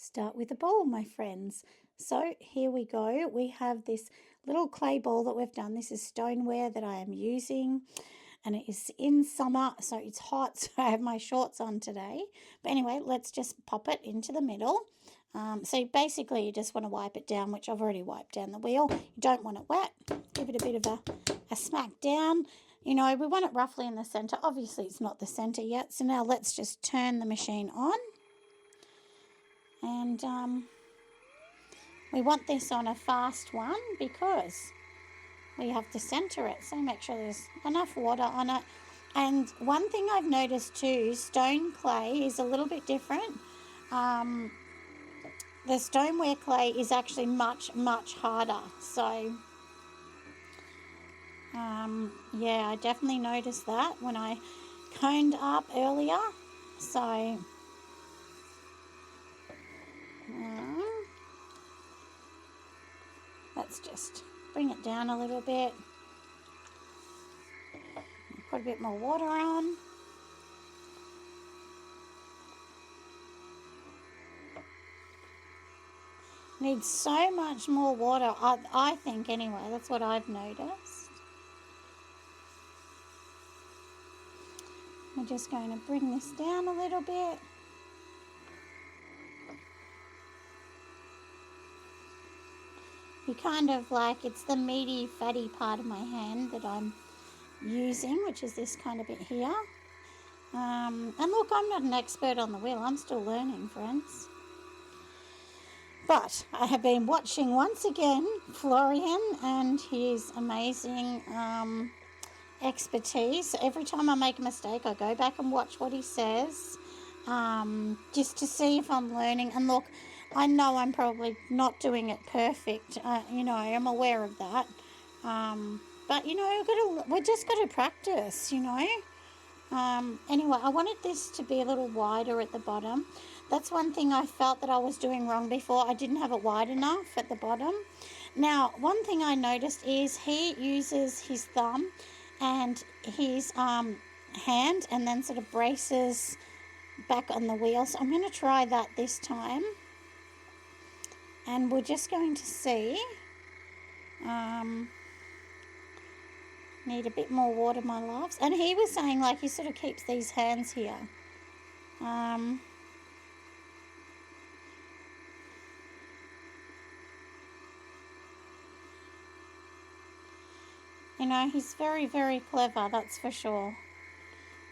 start with a bowl, my friends. So here we go. We have this little clay ball that we've done. This is stoneware that I am using, and it is in summer, so it's hot, so I have my shorts on today. But anyway, let's just pop it into the middle. So basically you just want to wipe it down, which I've already wiped down the wheel. You don't want it wet. Give it a bit of a smack down. You know, we want it roughly in the centre. Obviously it's not the centre yet. So now let's just turn the machine on. And we want this on a fast one because we have to centre it. So make sure there's enough water on it. And one thing I've noticed too, stone clay is a little bit different. The stoneware clay is actually much, much harder. So, yeah, I definitely noticed that when I coned up earlier. So, let's just bring it down a little bit. Put a bit more water on. Needs so much more water, I think, anyway. That's what I've noticed. We're just going to bring this down a little bit. You kind of like, it's the meaty, fatty part of my hand that I'm using, which is this kind of bit here. And look, I'm not an expert on the wheel. I'm still learning, friends. But I have been watching once again Florian and his amazing expertise. Every time I make a mistake, I go back and watch what he says, just to see if I'm learning. And look, I know I'm probably not doing it perfect. You know, I'm aware of that. But you know, we just got to practice. You know. Anyway, I wanted this to be a little wider at the bottom. That's one thing I felt that I was doing wrong before. I didn't have it wide enough at the bottom. Now, one thing I noticed is he uses his thumb and his hand and then sort of braces back on the wheel. So I'm going to try that this time. And we're just going to see. Need a bit more water, my loves. And he was saying, like, he sort of keeps these hands here. You know, he's very, very clever, that's for sure.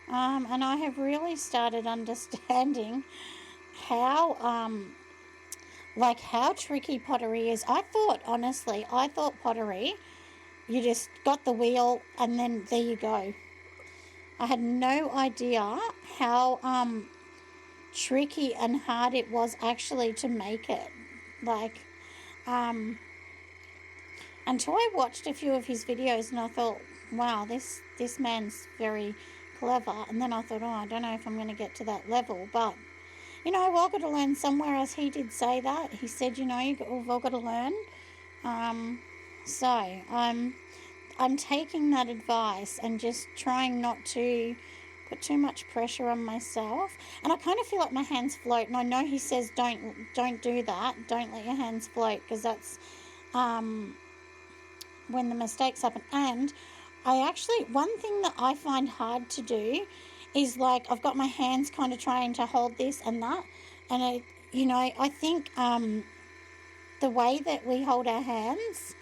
And I have really started understanding how, how tricky pottery is. I thought pottery, you just got the wheel and then there you go. I had no idea how tricky and hard it was actually to make it. Like, until I watched a few of his videos and I thought, wow, this man's very clever. And then I thought, oh, I don't know if I'm going to get to that level. But, you know, we've all got to learn somewhere, as he did say that. He said, you know, we've all got to learn. So I'm taking that advice and just trying not to put too much pressure on myself. And I kind of feel like my hands float. And I know he says don't do that. Don't let your hands float, because that's when the mistakes happen. And one thing that I find hard to do is, like, I've got my hands kind of trying to hold this and that. And I think the way that we hold our hands,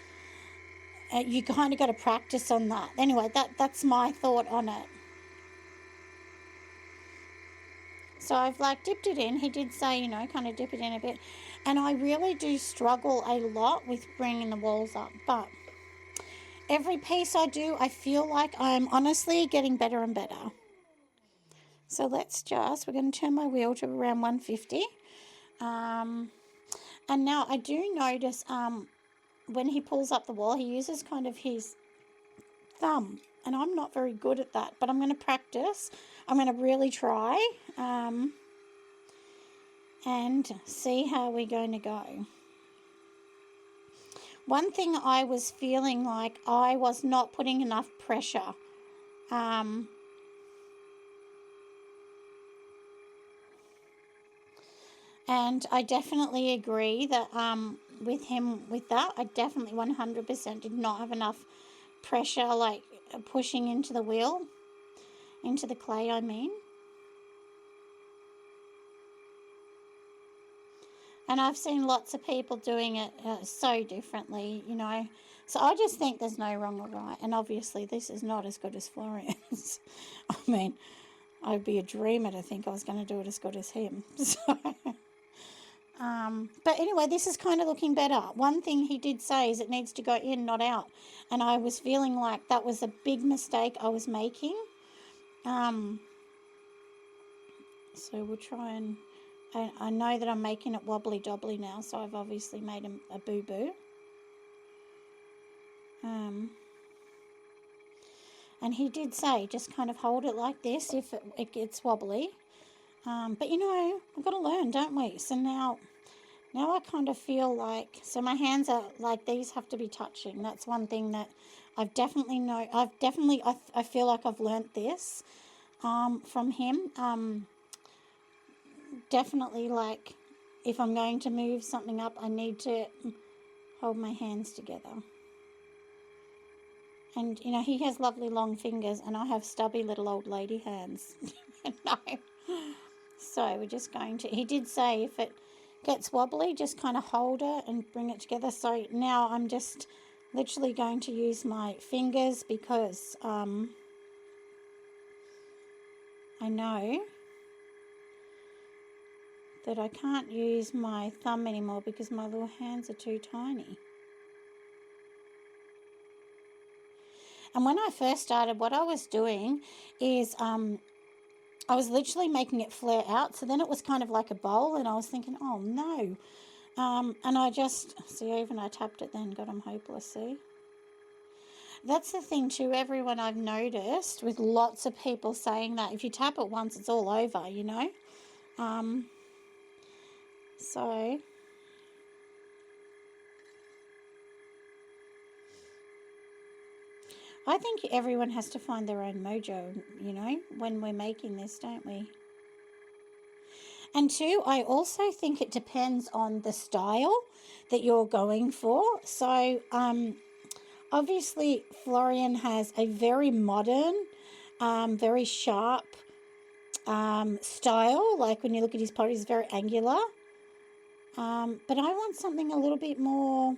you kind of got to practice on that. Anyway, that's my thought on it. So I've dipped it in. He did say, you know, kind of dip it in a bit. And I really do struggle a lot with bringing the walls up. But every piece I do, I feel like I'm honestly getting better and better. So we're going to turn my wheel to around 150. And now I do notice when he pulls up the wall, he uses kind of his thumb. And I'm not very good at that, but I'm going to practice. I'm going to really try and see how we're going to go. One thing I was feeling like I was not putting enough pressure. And I definitely agree that with him with that, I definitely 100% did not have enough pressure, like pushing into the wheel, into the clay, I mean. And I've seen lots of people doing it so differently, you know. So I just think there's no wrong or right. And obviously, this is not as good as Florian's. I mean, I'd be a dreamer to think I was going to do it as good as him. So, but anyway, this is kind of looking better. One thing he did say is it needs to go in, not out. And I was feeling like that was a big mistake I was making. So we'll try and... I know that I'm making it wobbly dobbly now, so I've obviously made a boo-boo. And he did say just kind of hold it like this if it gets wobbly. But you know, we've got to learn, don't we? So now I kind of feel like, so my hands are like, these have to be touching. That's one thing that I feel like I've learnt this from him. Definitely, like, if I'm going to move something up, I need to hold my hands together. And, you know, he has lovely long fingers and I have stubby little old lady hands. No. So we're just going to... He did say if it gets wobbly, just kind of hold it and bring it together. So now I'm just literally going to use my fingers because I know that I can't use my thumb anymore because my little hands are too tiny. And when I first started, what I was doing is I was literally making it flare out. So then it was kind of like a bowl and I was thinking, oh no. And I just, see, even I tapped it then, got them hopeless, see. That's the thing too, everyone, I've noticed with lots of people saying that if you tap it once, it's all over, you know. So I think everyone has to find their own mojo, you know, when we're making this, don't we? And two, I also think it depends on the style that you're going for. So obviously Florian has a very modern, very sharp style. Like when you look at his pottery, it's very angular. But I want something a little bit more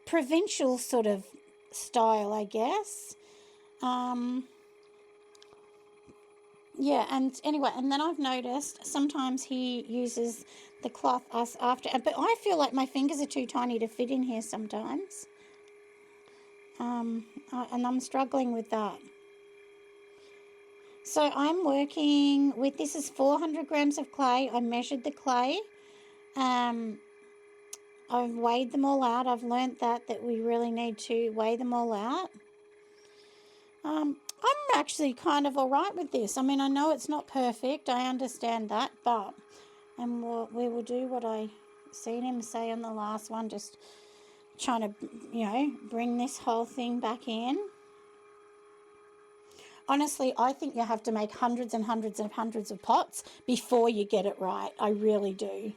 provincial sort of style, I guess. Yeah, and anyway, and then I've noticed sometimes he uses the cloth us after, but I feel like my fingers are too tiny to fit in here sometimes. And I'm struggling with that. So I'm working with, this is 400 grams of clay. I measured the clay. I've weighed them all out. I've learnt that we really need to weigh them all out. I'm actually kind of all right with this. I mean, I know it's not perfect. I understand that, but we will do what I seen him say on the last one, just trying to, you know, bring this whole thing back in. Honestly, I think you have to make hundreds and hundreds and hundreds of pots before you get it right. I really do.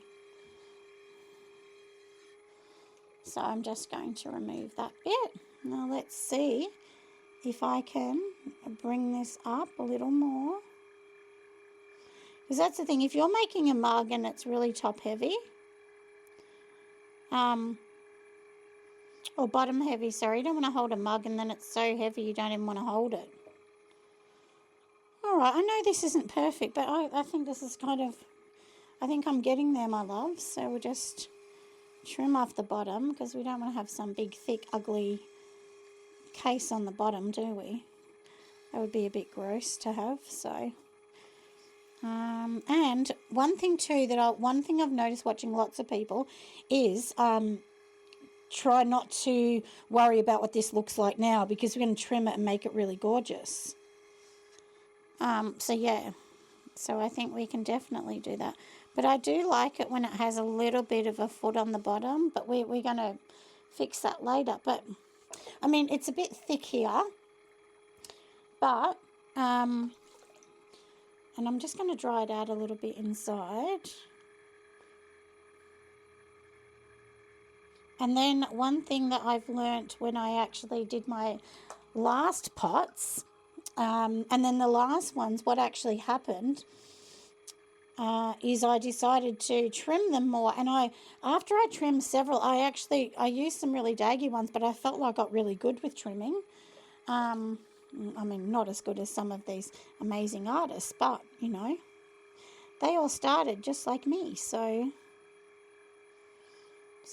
So I'm just going to remove that bit. Now let's see if I can bring this up a little more. Because that's the thing, if you're making a mug and it's really top heavy, or bottom heavy, sorry, you don't want to hold a mug and then it's so heavy you don't even want to hold it. All right, I know this isn't perfect, but I think this is kind of, I think I'm getting there, my love. So we'll just trim off the bottom because we don't want to have some big, thick, ugly case on the bottom, do we? That would be a bit gross to have, so... and one thing too one thing I've noticed watching lots of people is try not to worry about what this looks like now because we're going to trim it and make it really gorgeous. So yeah, so I think we can definitely do that. But I do like it when it has a little bit of a foot on the bottom, but we're going to fix that later. But I mean, it's a bit thick here, but and I'm just going to dry it out a little bit inside. And then one thing that I've learnt when I actually did my last pots, and then the last ones, what actually happened is I decided to trim them more. And after I trimmed several, I used some really daggy ones, but I felt like I got really good with trimming. I mean, not as good as some of these amazing artists, but, they all started just like me. So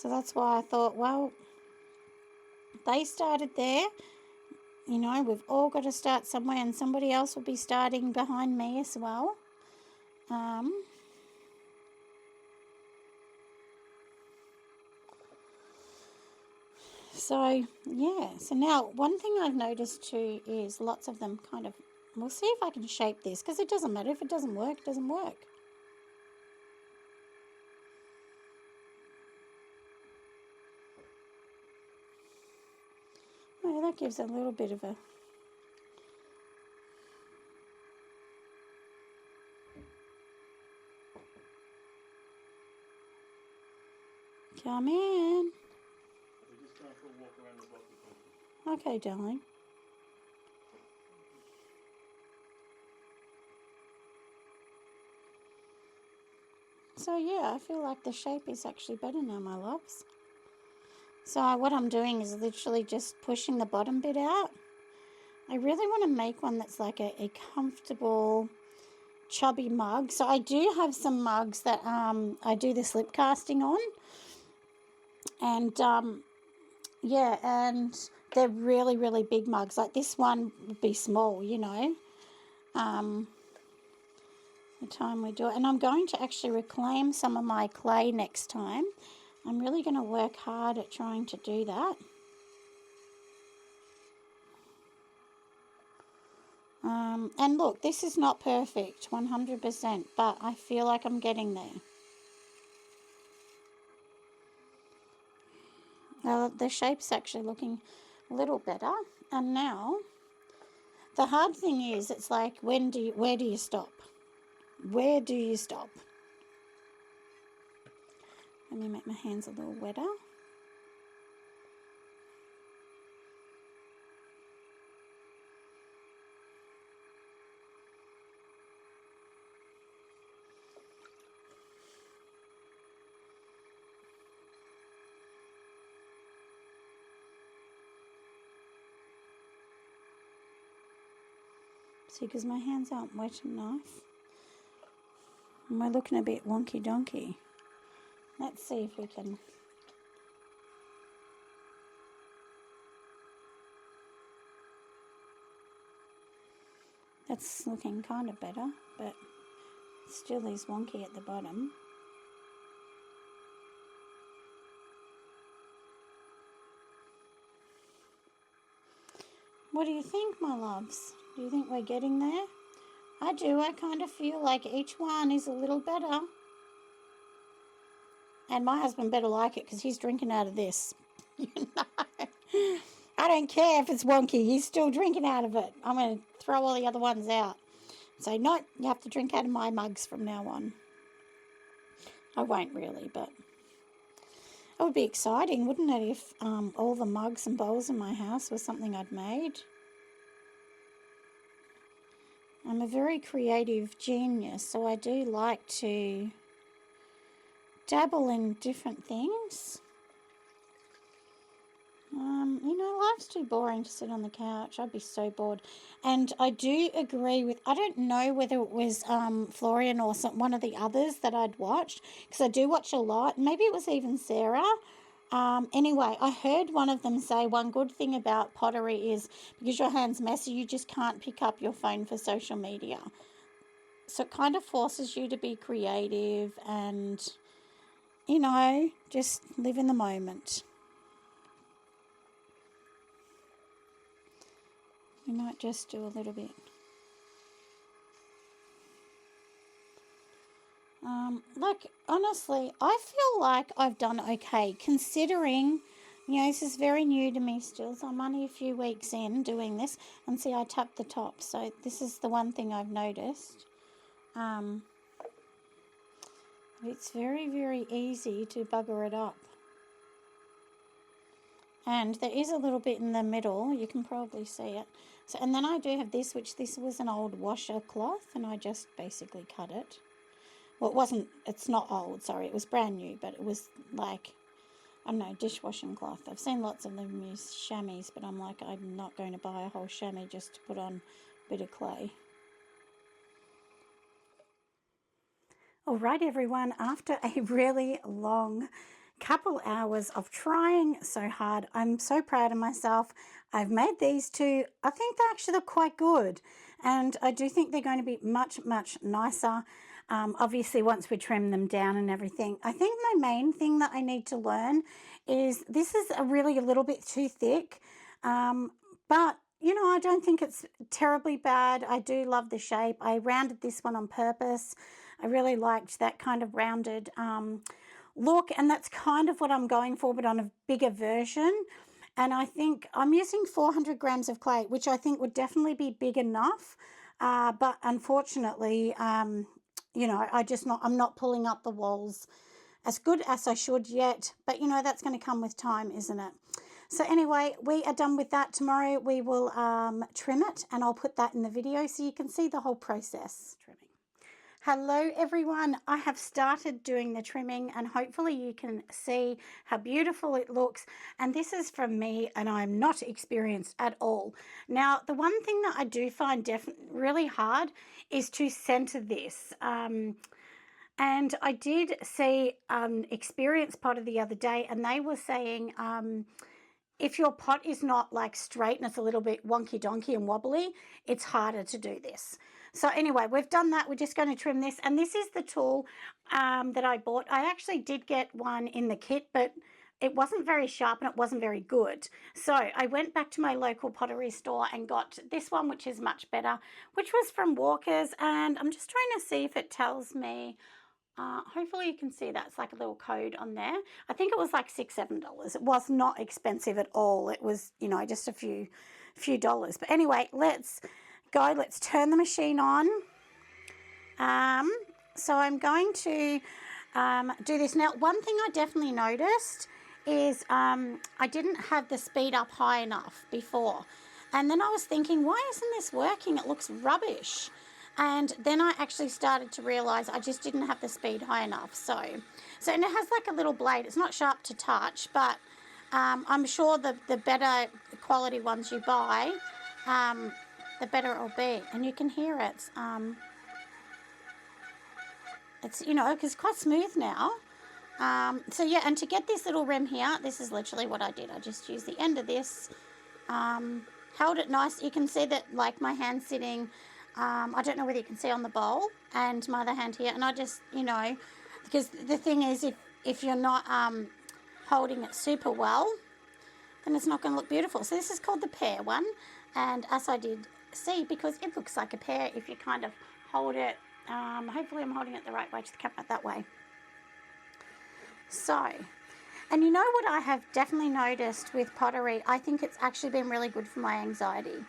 that's why I thought, well, they started there. We've all got to start somewhere, and somebody else will be starting behind me as well. So, yeah. So now, one thing I've noticed too is lots of them kind of, we'll see if I can shape this, because it doesn't matter. If it doesn't work, it doesn't work. Oh, that gives a little bit of a... Come in. We're just going for a walk around the block with Okay, darling. So yeah, I feel like the shape is actually better now, my loves. So what I'm doing is literally just pushing the bottom bit out. I really want to make one that's like a comfortable, chubby mug. So I do have some mugs that I do the slip casting on. And yeah, and they're really, really big mugs. Like this one would be small, the time we do it. And I'm going to actually reclaim some of my clay next time. I'm really going to work hard at trying to do that. And look, this is not perfect, 100%, but I feel like I'm getting there. The shape's actually looking a little better. And now, the hard thing is, it's like, where do you stop? Where do you stop? Let me make my hands a little wetter. See, because my hands aren't wet enough. And we're looking a bit wonky donkey. Let's see if we can... That's looking kind of better, but still is wonky at the bottom. What do you think, my loves? Do you think we're getting there? I do. I kind of feel like each one is a little better. And my husband better like it because he's drinking out of this. I don't care if it's wonky. He's still drinking out of it. I'm going to throw all the other ones out. So, no, you have to drink out of my mugs from now on. I won't really, but it would be exciting, wouldn't it, if all the mugs and bowls in my house was something I'd made. I'm a very creative genius, so I do like to dabble in different things. Life's too boring to sit on the couch. I'd be so bored. And I do agree with, I don't know whether it was Florian or one of the others that I'd watched, because I do watch a lot. Maybe it was even Sarah. Anyway, I heard one of them say one good thing about pottery is because your hand's messy, you just can't pick up your phone for social media. So it kind of forces you to be creative and, just live in the moment. We might just do a little bit. Honestly, I feel like I've done okay considering, this is very new to me still. So I'm only a few weeks in doing this, and see, I tapped the top. So this is the one thing I've noticed. It's very, very easy to bugger it up. And there is a little bit in the middle. You can probably see it. So, and then I do have this, which this was an old washer cloth, and I just basically cut it. Well, it wasn't, it's not old, sorry, it was brand new, but it was like, I don't know, dishwashing cloth. I've seen lots of them use chamois, but I'm like, I'm not going to buy a whole chamois just to put on a bit of clay. All right, everyone, after a really long couple hours of trying so hard, I'm so proud of myself. I've made these two. I think they actually look quite good, and I do think they're going to be much, much nicer. Obviously, once we trim them down and everything. I think my main thing that I need to learn is this is a little bit too thick, but you know, I don't think it's terribly bad. I do love the shape. I rounded this one on purpose. I really liked that kind of rounded look, and that's kind of what I'm going for, but on a bigger version. And I think I'm using 400 grams of clay, which I think would definitely be big enough. But unfortunately, you know, I'm not pulling up the walls as good as I should yet. But, you know, that's going to come with time, isn't it? So anyway, we are done with that. Tomorrow we will trim it, and I'll put that in the video so you can see the whole process. Trimming. Hello everyone, I have started doing the trimming, and hopefully you can see how beautiful it looks. And this is from me, and I'm not experienced at all. Now, the one thing that I do find really hard is to center this. And I did see Experienced Potter the other day, and they were saying if your pot is not like straight and it's a little bit wonky donkey and wobbly, it's harder to do this. So anyway, we've done that. We're just going to trim this. And this is the tool that I bought. I actually did get one in the kit, but it wasn't very sharp and it wasn't very good. So I went back to my local pottery store and got this one, which is much better, which was from Walker's. And I'm just trying to see if it tells me. Hopefully you can see that's like a little code on there. I think it was like $6-7. It was not expensive at all. It was, you know, just a few dollars. But anyway, let's go. Let's turn the machine on. So I'm going to do this. Now, one thing I definitely noticed is I didn't have the speed up high enough before. And then I was thinking, why isn't this working? It looks rubbish. And then I actually started to realise I just didn't have the speed high enough. So and it has like a little blade. It's not sharp to touch, but I'm sure the better quality ones you buy, the better it'll be. And you can hear it. It's, you know, because it's quite smooth now. So yeah, and to get this little rim here, this is literally what I did. I just used the end of this, held it nice. You can see that like my hand sitting, I don't know whether you can see on the bowl, and my other hand here, and I just, you know, because the thing is, if you're not holding it super well, then it's not going to look beautiful. So this is called the pear one, and as I did see, because it looks like a pear if you kind of hold it, hopefully I'm holding it the right way to the camera, that way. So, and you know what I have definitely noticed with pottery, I think it's actually been really good for my anxiety.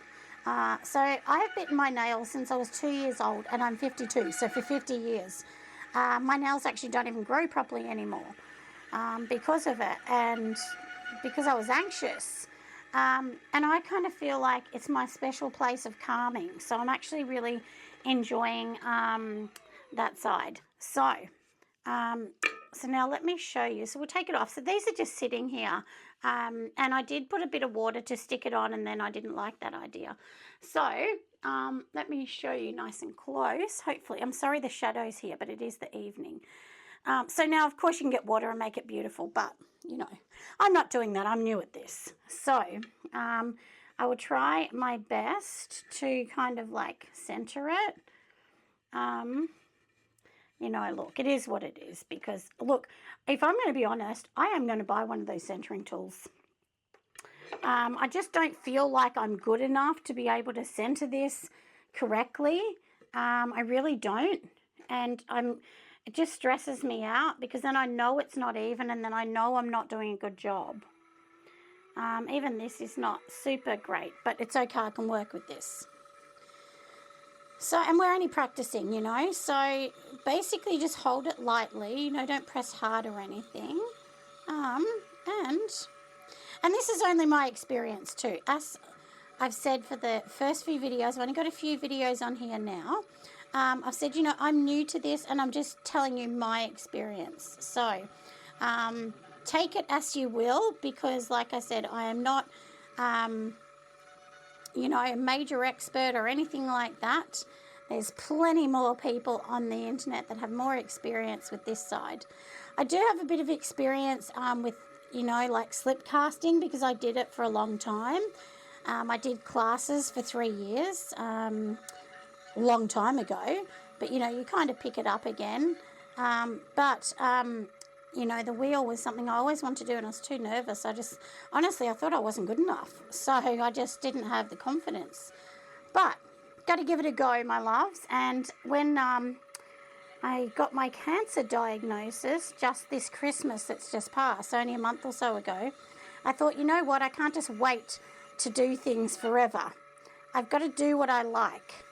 So I have bitten my nails since I was 2 years old, and I'm 52, so for 50 years. My nails actually don't even grow properly anymore because of it, and because I was anxious. And I kind of feel like it's my special place of calming, so I'm actually really enjoying that side. So, so now let me show you. So we'll take it off. So these are just sitting here. And I did put a bit of water to stick it on, and then I didn't like that idea. So let me show you nice and close. Hopefully, I'm sorry the shadow's here, but it is the evening. So now, of course, you can get water and make it beautiful, but, you know, I'm not doing that. I'm new at this. So I will try my best to kind of like center it. You know, look, it is what it is, because, look, if I'm going to be honest, I am going to buy one of those centering tools. I just don't feel like I'm good enough to be able to center this correctly. I really don't. And it just stresses me out, because then I know it's not even, and then I know I'm not doing a good job. Even this is not super great, but it's okay. I can work with this. So, and we're only practicing, you know, so basically just hold it lightly, you know, don't press hard or anything. And And this is only my experience too. As I've said for the first few videos, I've only got a few videos on here now. I've said, you know, I'm new to this and I'm just telling you my experience. So take it as you will, because like I said, I am not, you know, a major expert or anything like that. There's plenty more people on the internet that have more experience with this side. I do have a bit of experience with, you know, like slip casting, because I did it for a long time. I did classes for 3 years, a long time ago, but you know, you kind of pick it up again. You know, the wheel was something I always wanted to do and I was too nervous. Honestly, I thought I wasn't good enough. So I just didn't have the confidence. But got to give it a go, my loves. And when I got my cancer diagnosis just this Christmas that's just passed, only a month or so ago, I thought, you know what, I can't just wait to do things forever. I've got to do what I like.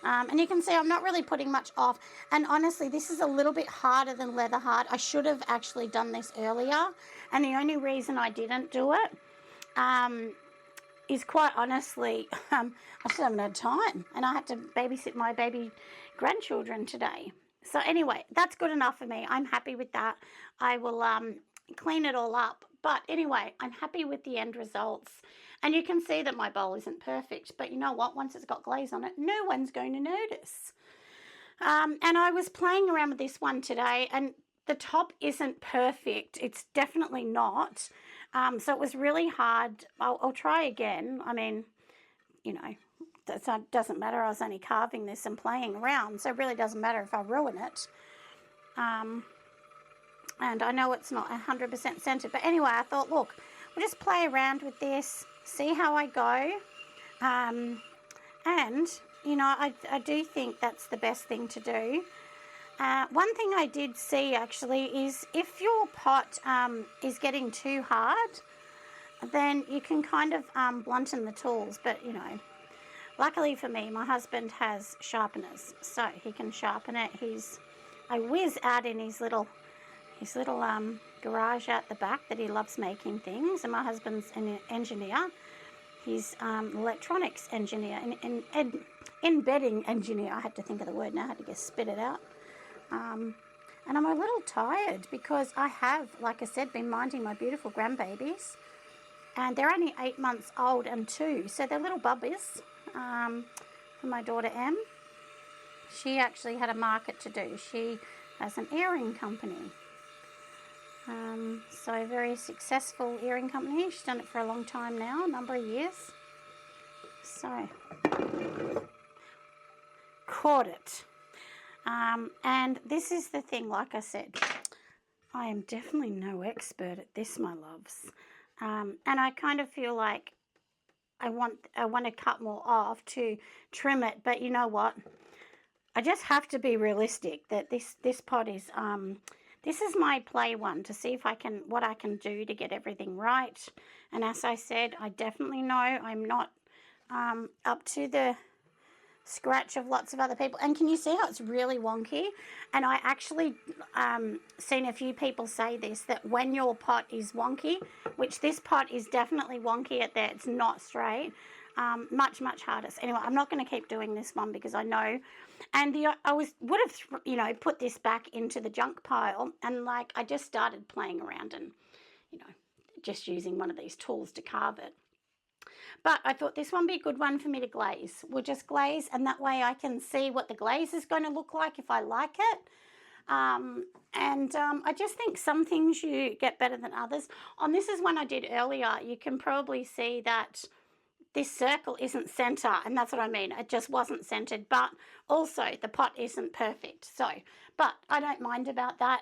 And you can see I'm not really putting much off. And honestly, this is a little bit harder than leather hard. I should have actually done this earlier. And the only reason I didn't do it is quite honestly, I just haven't had time. And I had to babysit my baby grandchildren today. So anyway, that's good enough for me. I'm happy with that. I will clean it all up. But anyway, I'm happy with the end results. And you can see that my bowl isn't perfect. But you know what? Once it's got glaze on it, no one's going to notice. And I was playing around with this one today, and the top isn't perfect. It's definitely not. So it was really hard. I'll try again. I mean, you know, that doesn't matter. I was only carving this and playing around, so it really doesn't matter if I ruin it. And I know it's not 100% centered, but anyway, I thought, look, we'll just play around with this, see how I go. And, you know, I do think that's the best thing to do. One thing I did see actually is if your pot is getting too hard, then you can kind of blunten the tools. But, you know, luckily for me, my husband has sharpeners, so he can sharpen it. He's a whiz out in his little garage out the back that he loves making things. And my husband's an engineer. He's electronics engineer and embedding engineer. I had to think of the word now. I had to just spit it out. And I'm a little tired because I have, like I said, been minding my beautiful grandbabies. And they're only 8 months old and 2. So they're little bubbies. For my daughter Em. She actually had a market to do. She has an earring company. So a very successful earring company. She's done it for a long time now, a number of years. So, caught it. And this is the thing, like I said, I am definitely no expert at this, my loves. And I kind of feel like I want to cut more off to trim it, but you know what? I just have to be realistic that this pot is this is my play one to see if what I can do to get everything right. And as I said, I definitely know I'm not up to the scratch of lots of other people. And can you see how it's really wonky? And I actually seen a few people say this, that when your pot is wonky, which this pot is definitely wonky at that, it's not straight, much harder. So anyway, I'm not going to keep doing this one because I know. And I would have, you know, put this back into the junk pile, and like I just started playing around and, you know, just using one of these tools to carve it. But I thought this one would be a good one for me to glaze. We'll just glaze, and that way I can see what the glaze is going to look like if I like it. I just think some things you get better than others. On this is one I did earlier. You can probably see that this circle isn't center, and that's what I mean. It just wasn't centered, but also the pot isn't perfect. So, but I don't mind about that.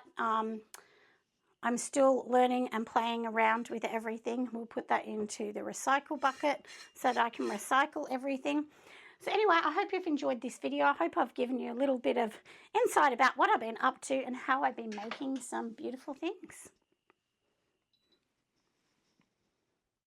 I'm still learning and playing around with everything. We'll put that into the recycle bucket so that I can recycle everything. So anyway, I hope you've enjoyed this video. I hope I've given you a little bit of insight about what I've been up to and how I've been making some beautiful things.